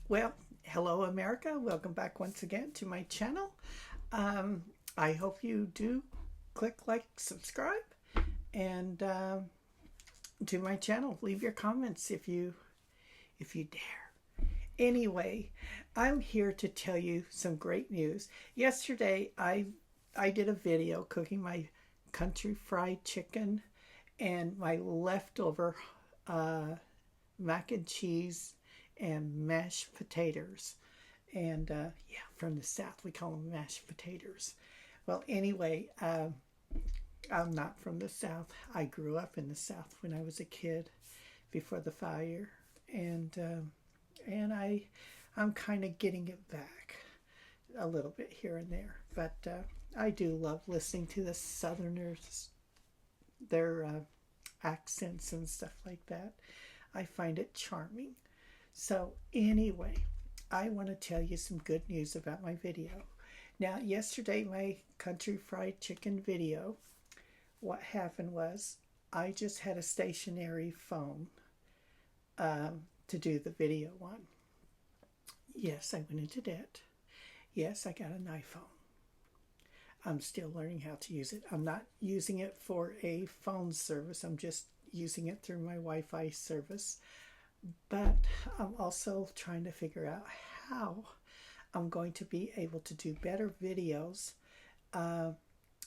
Well, hello America. Welcome back once again to my channel. Um, I hope you do click like, subscribe, and to my channel. Leave your comments if you dare. Anyway, I'm here to tell you some great news. Yesterday, I did a video cooking my country fried chicken and my leftover uh, mac and cheese and mashed potatoes. And yeah, from the South, we call them mashed potatoes. Well, anyway, I'm not from the South. I grew up in the South when I was a kid before the fire, and I'm kind of getting it back a little bit here and there. But I do love listening to the Southerners, their accents and stuff like that. I find it charming. So, anyway, I want to tell you some good news about my video. Now, yesterday, my country fried chicken video, what happened was I just had a stationary phone to do the video on. Yes, I went into debt. Yes, I got an iPhone. I'm still learning how to use it. I'm not using it for a phone service, I'm just using it through my Wi Fi service. But I'm also trying to figure out how I'm going to be able to do better videos uh,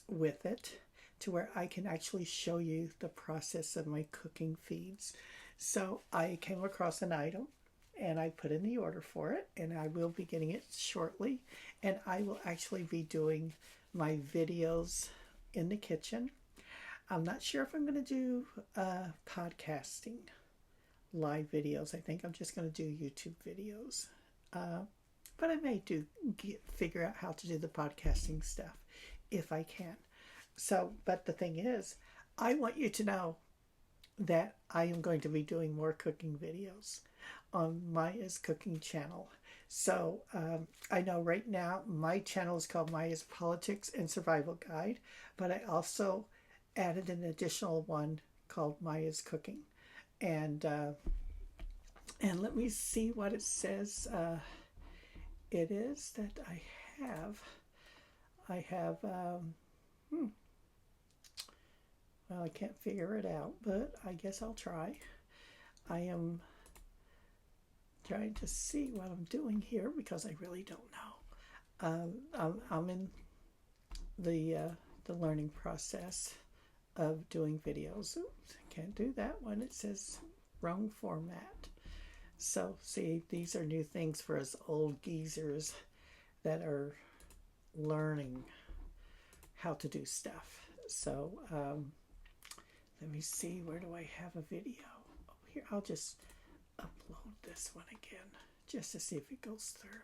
with it to where I can actually show you the process of my cooking feeds. So I came across an item and I put in the order for it, and I will be getting it shortly. And I will actually be doing my videos in the kitchen. I'm not sure if I'm going to do podcasting live videos. I think I'm just going to do YouTube videos. Uh, but I may figure out how to do the podcasting stuff if I can. So, but the thing is, I want you to know that I am going to be doing more cooking videos on Maya's cooking channel. So I know right now my channel is called Maya's Politics and Survival Guide, but I also added an additional one called Maya's Cooking. And and let me see what it says. It is that I have well, I can't figure it out, but I guess I'll try. I am trying to see what I'm doing here because I really don't know. I'm in the learning process of doing videos. Oops, I can't do that one. It says wrong format. So see, these are new things for us old geezers that are learning how to do stuff. So let me see, where do I have a video? Oh, here, I'll just upload this one again just to see if it goes through.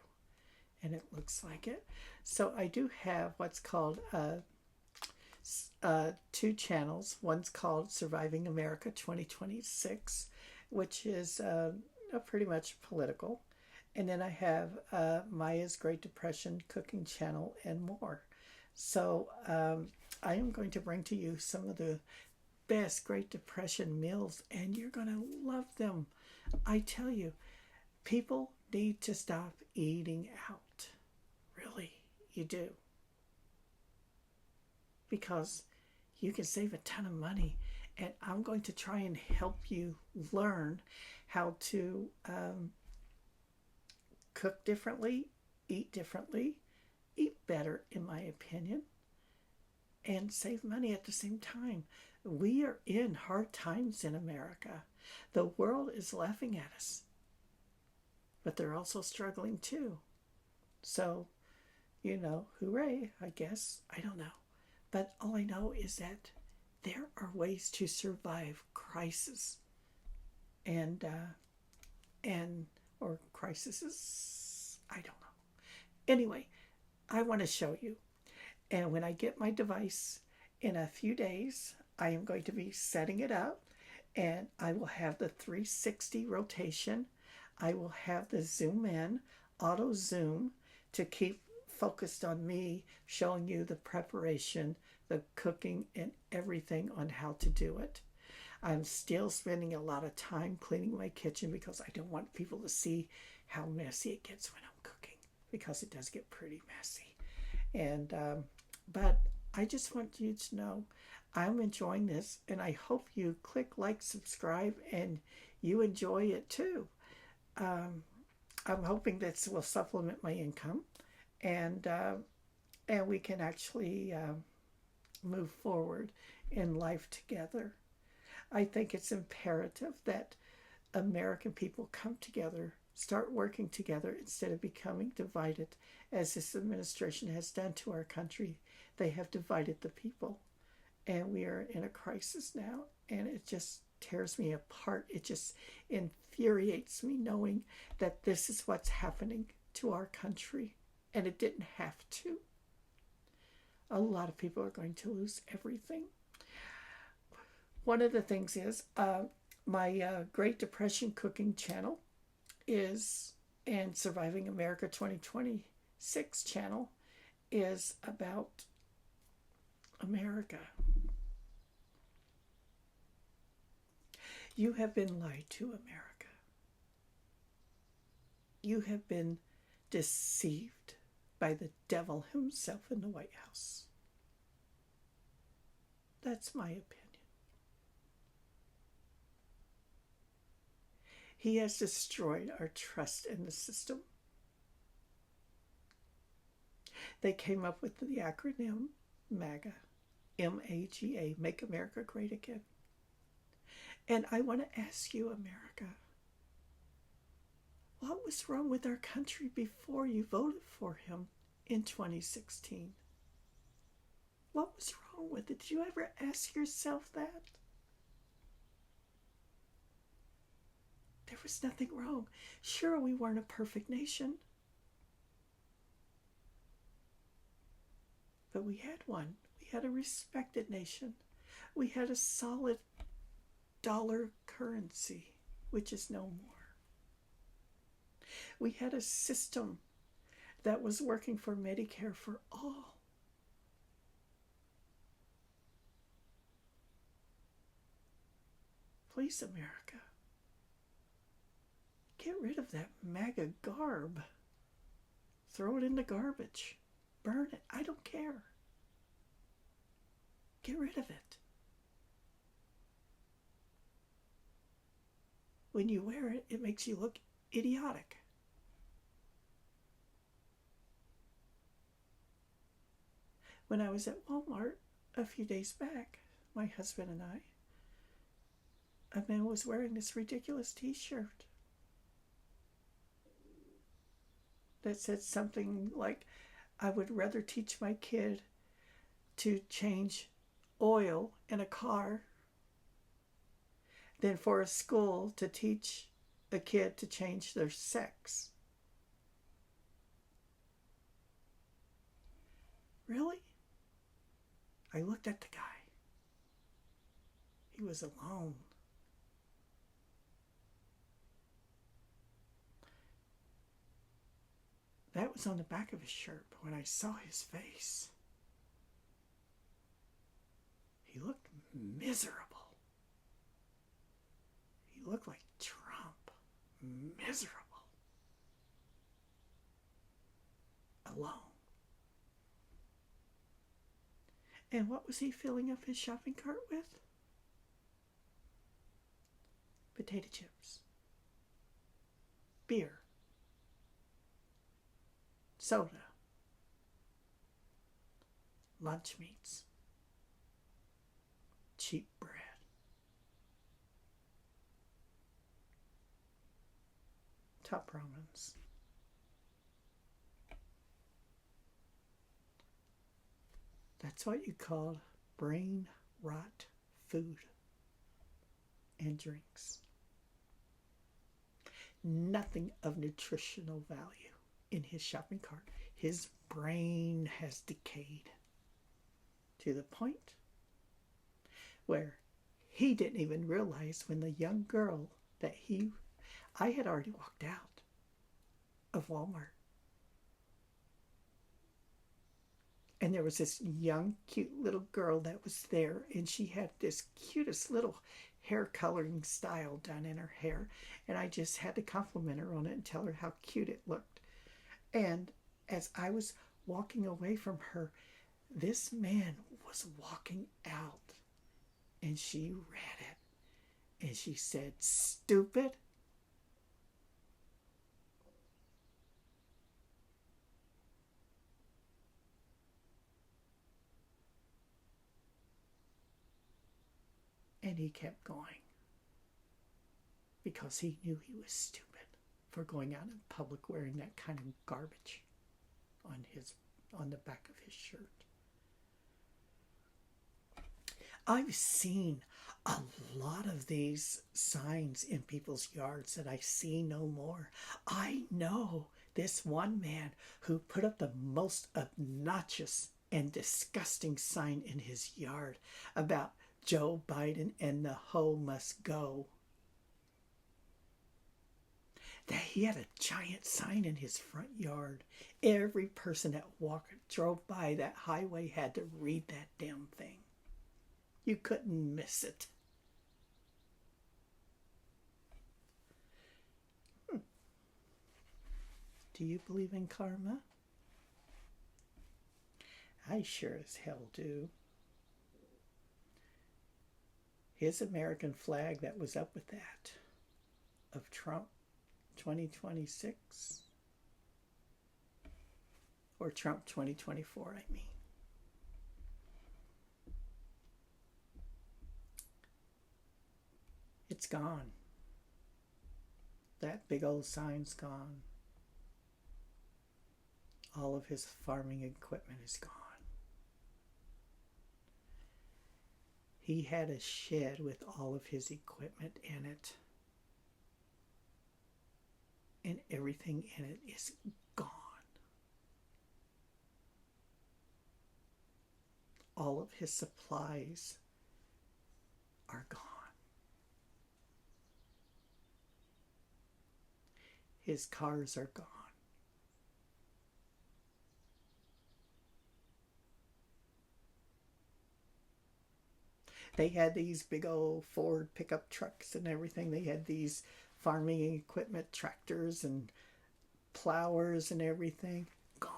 And it looks like it. So I do have what's called two channels. One's called Surviving America 2026, which is pretty much political. And then I have Maya's Great Depression cooking channel and more. So I am going to bring to you some of the best Great Depression meals, and you're going to love them. I tell you, people need to stop eating out. Really, you do. Because you can save a ton of money. And I'm going to try and help you learn how to cook differently, eat better, in my opinion, and save money at the same time. We are in hard times in America. The world is laughing at us, but they're also struggling too. So, hooray, I guess. I don't know. But all I know is that there are ways to survive crisis and or crises. I don't know. Anyway, I want to show you. And when I get my device in a few days, I am going to be setting it up, and I will have the 360 rotation. I will have the zoom in, auto zoom, to keep focused on me showing you the preparation, the cooking, and everything on how to do it. I'm still spending a lot of time cleaning my kitchen because I don't want people to see how messy it gets when I'm cooking, because it does get pretty messy. And but I just want you to know I'm enjoying this, and I hope you click like, subscribe, and you enjoy it too. Um, I'm hoping this will supplement my income, and and we can actually move forward in life together. I think it's imperative that American people come together, start working together instead of becoming divided, as this administration has done to our country. They have divided the people, and we are in a crisis now, and it just tears me apart. It just infuriates me knowing that this is what's happening to our country, and it didn't have to. A lot of people are going to lose everything. One of the things is my Great Depression cooking channel is, and Surviving America 2026 channel is about America. You have been lied to, America. You have been deceived by the devil himself in the White House. That's my opinion. He has destroyed our trust in the system. They came up with the acronym MAGA, MAGA, Make America Great Again. And I want to ask you, America, what was wrong with our country before you voted for him in 2016? What was wrong with it? Did you ever ask yourself that? There was nothing wrong. Sure, we weren't a perfect nation, but we had one. We had a respected nation. We had a solid dollar currency, which is no more. We had a system that was working for Medicare for all. Please, America, get rid of that MAGA garb. Throw it in the garbage. Burn it. I don't care. Get rid of it. When you wear it, it makes you look idiotic. When I was at Walmart a few days back, my husband and I, a man was wearing this ridiculous t-shirt that said something like, I would rather teach my kid to change oil in a car than for a school to teach a kid to change their sex. Really? I looked at the guy. He was alone. That was on the back of his shirt, but when I saw his face, he looked miserable. He looked like Trump. Miserable. Alone. And what was he filling up his shopping cart with? Potato chips. Beer. Soda. Lunch meats. Cheap bread. Top ramens. That's what you call brain rot food and drinks. Nothing of nutritional value in his shopping cart. His brain has decayed to the point where he didn't even realize when the young girl that I had already walked out of Walmart. And there was this young, cute little girl that was there, and she had this cutest little hair coloring style done in her hair, and I just had to compliment her on it and tell her how cute it looked. And as I was walking away from her, this man was walking out, and she read it, and she said, "Stupid." And he kept going because he knew he was stupid for going out in public wearing that kind of garbage on the back of his shirt. I've seen a lot of these signs in people's yards that I see no more. I know this one man who put up the most obnoxious and disgusting sign in his yard about Joe Biden and the hoe must go. That he had a giant sign in his front yard. Every person that drove by that highway had to read that damn thing. You couldn't miss it. Do you believe in karma? I sure as hell do. His American flag that was up with that of Trump 2026 or Trump 2024, I mean. It's gone. That big old sign's gone. All of his farming equipment is gone. He had a shed with all of his equipment in it. And everything in it is gone. All of his supplies are gone. His cars are gone. They had these big old Ford pickup trucks and everything. They had these farming equipment, tractors and plowers and everything. Gone.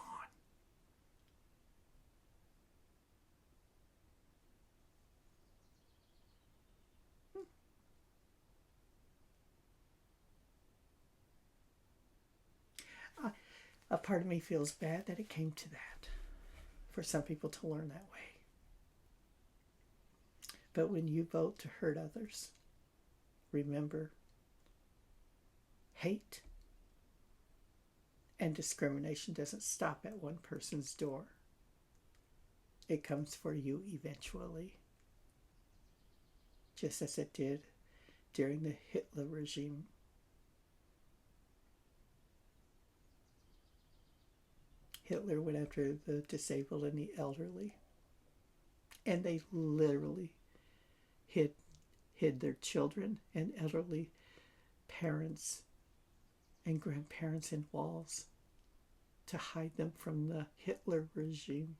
A part of me feels bad that it came to that, for some people to learn that way. But when you vote to hurt others, remember, hate and discrimination doesn't stop at one person's door. It comes for you eventually, just as it did during the Hitler regime. Hitler went after the disabled and the elderly, and they literally hid their children and elderly parents and grandparents in walls to hide them from the Hitler regime.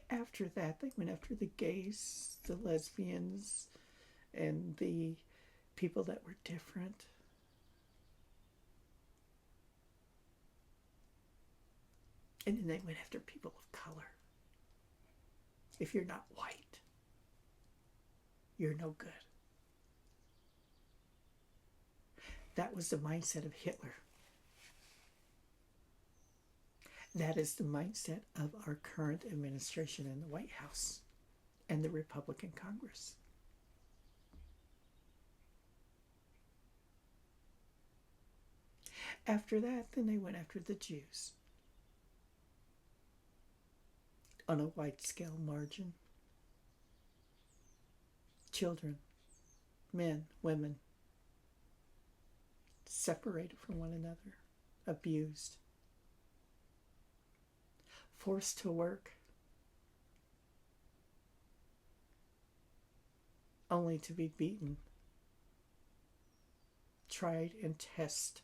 After that, they went after the gays, the lesbians, and the people that were different. And then they went after people of color. If you're not white, you're no good. That was the mindset of Hitler. That is the mindset of our current administration in the White House and the Republican Congress. After that, then they went after the Jews on a wide-scale margin. Children, men, women, separated from one another, abused, forced to work, only to be beaten, tried and tested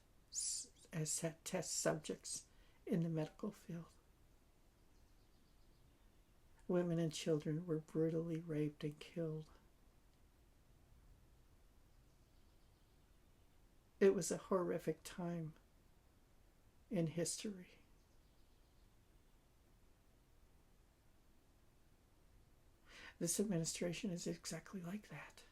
as test subjects in the medical field. Women and children were brutally raped and killed. It was a horrific time in history. This administration is exactly like that.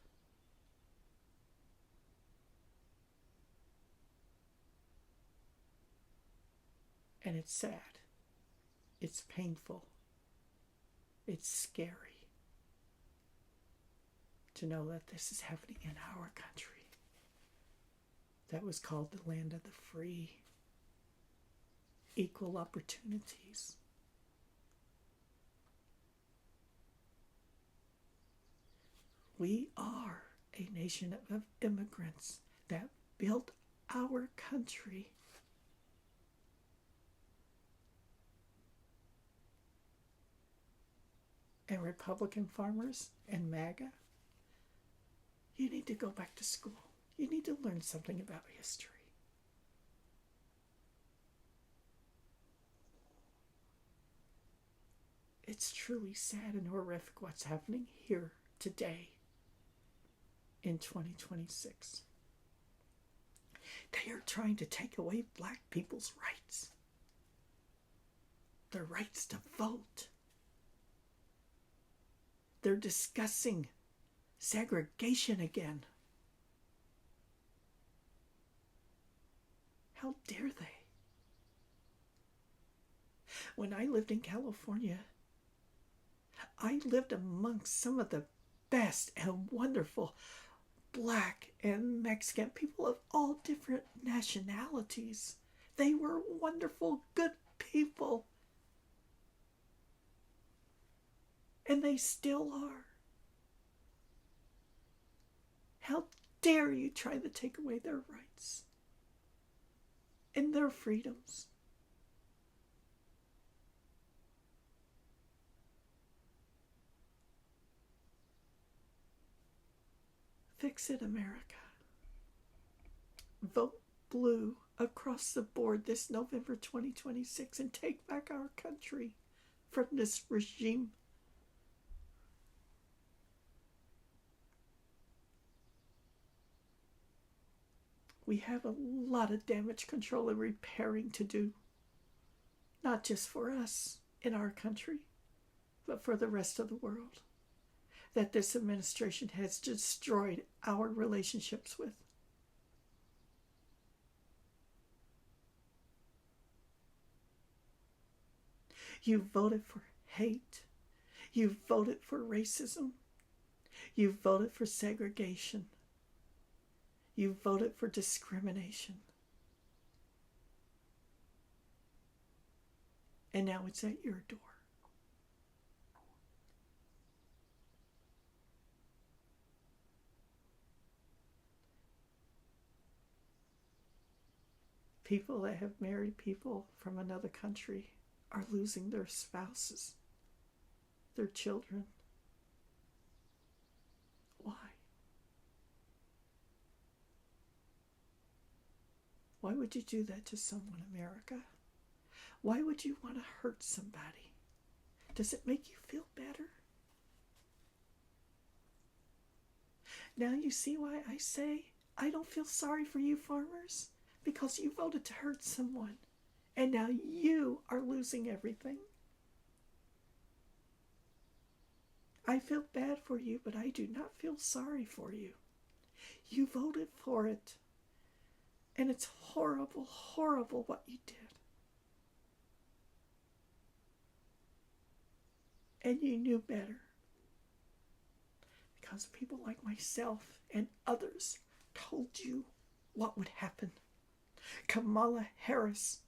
And it's sad. It's painful. It's scary to know that this is happening in our country. That was called the land of the free. Equal opportunities. We are a nation of immigrants that built our country. And Republican farmers and MAGA, you need to go back to school. You need to learn something about history. It's truly sad and horrific what's happening here today in 2026. They are trying to take away black people's rights. Their rights to vote. They're discussing segregation again. How dare they? When I lived in California, I lived amongst some of the best and wonderful black and Mexican people of all different nationalities. They were wonderful, good people. And they still are. How dare you try to take away their rights and their freedoms? Fix it, America. Vote blue across the board this November 2026 and take back our country from this regime. We have a lot of damage control and repairing to do. Not just for us in our country, but for the rest of the world. That this administration has destroyed our relationships with. You voted for hate. You voted for racism. You voted for segregation. You voted for discrimination. And now it's at your door. People that have married people from another country are losing their spouses, their children. Why? Why would you do that to someone, America? Why would you want to hurt somebody? Does it make you feel better? Now you see why I say I don't feel sorry for you farmers, because you voted to hurt someone, and now you are losing everything. I feel bad for you, but I do not feel sorry for you. You voted for it, and it's horrible, horrible what you did. And you knew better. Because people like myself and others told you what would happen. Kamala Harris,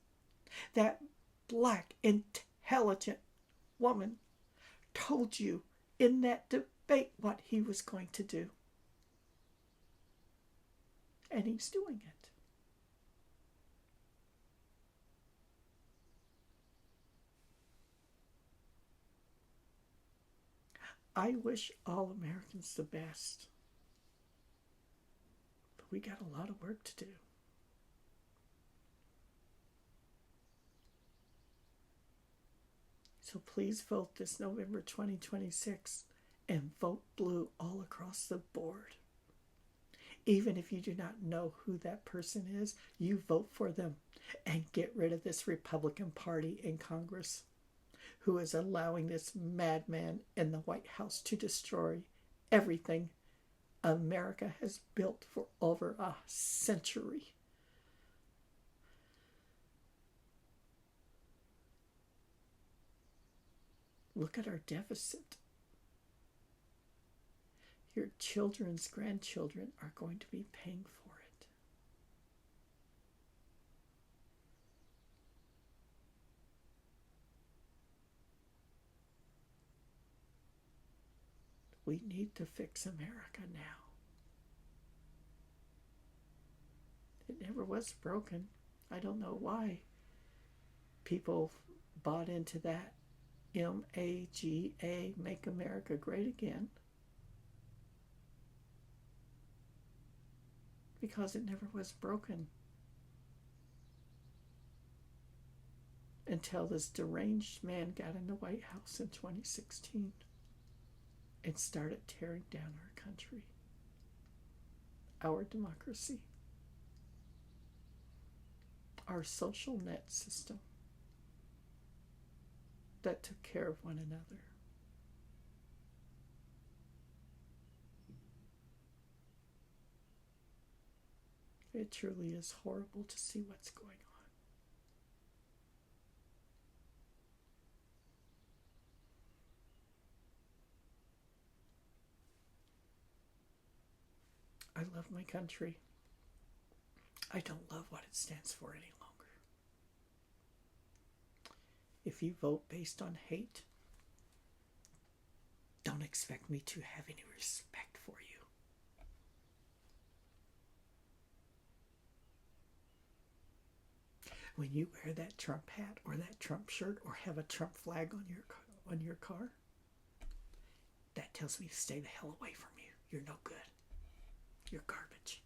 that black, intelligent woman, told you in that debate what he was going to do. And he's doing it. I wish all Americans the best. But we got a lot of work to do. So So please vote this November 2026 and vote blue all across the board. Even if you do not know who that person is, you vote for them and get rid of this Republican Party in Congress who is allowing this madman in the White House to destroy everything America has built for over a century. Look at our deficit. Your children's grandchildren are going to be paying for it. We need to fix America now. It never was broken. I don't know why people bought into that MAGA, Make America Great Again. Because it never was broken. Until this deranged man got in the White House in 2016 and started tearing down our country, our democracy, our social net system that took care of one another. It truly is horrible to see what's going on. I love my country. I don't love what it stands for any longer. If you vote based on hate, don't expect me to have any respect for you. When you wear that Trump hat or that Trump shirt or have a Trump flag on your car, that tells me to stay the hell away from you. You're no good. You're garbage.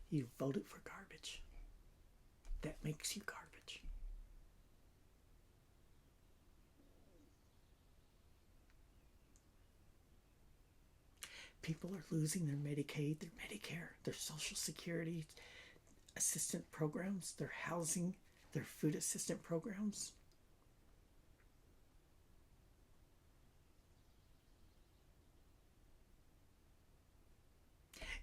You voted for garbage. That makes you garbage. People are losing their Medicaid, their Medicare, their Social Security assistance programs, their housing, their food assistance programs.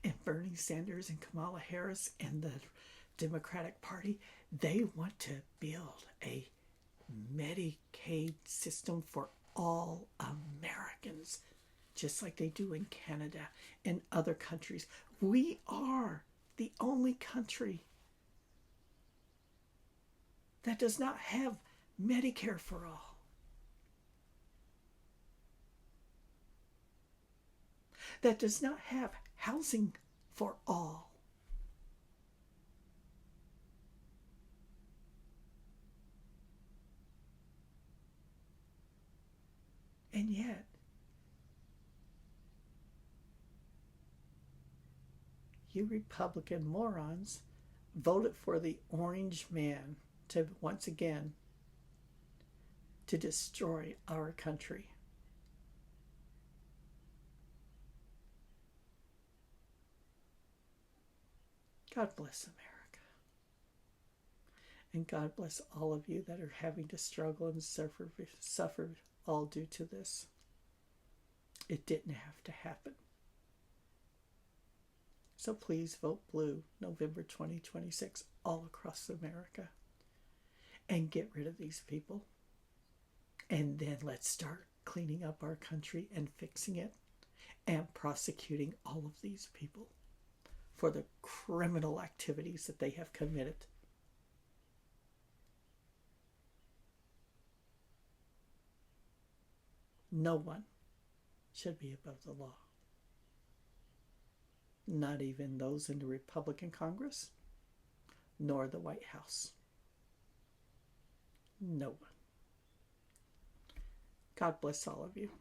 And Bernie Sanders and Kamala Harris and the Democratic Party, they want to build a Medicaid system for all Americans, just like they do in Canada and other countries. We are the only country that does not have Medicare for all. That does not have housing for all. And yet, you Republican morons voted for the orange man to once again to destroy our country. God bless America. And God bless all of you that are having to struggle and suffer all due to this. It didn't have to happen. So please vote blue November 2026 all across America and get rid of these people. And then let's start cleaning up our country and fixing it and prosecuting all of these people for the criminal activities that they have committed. No one should be above the law. Not even those in the Republican Congress, nor the White House. No one. God bless all of you.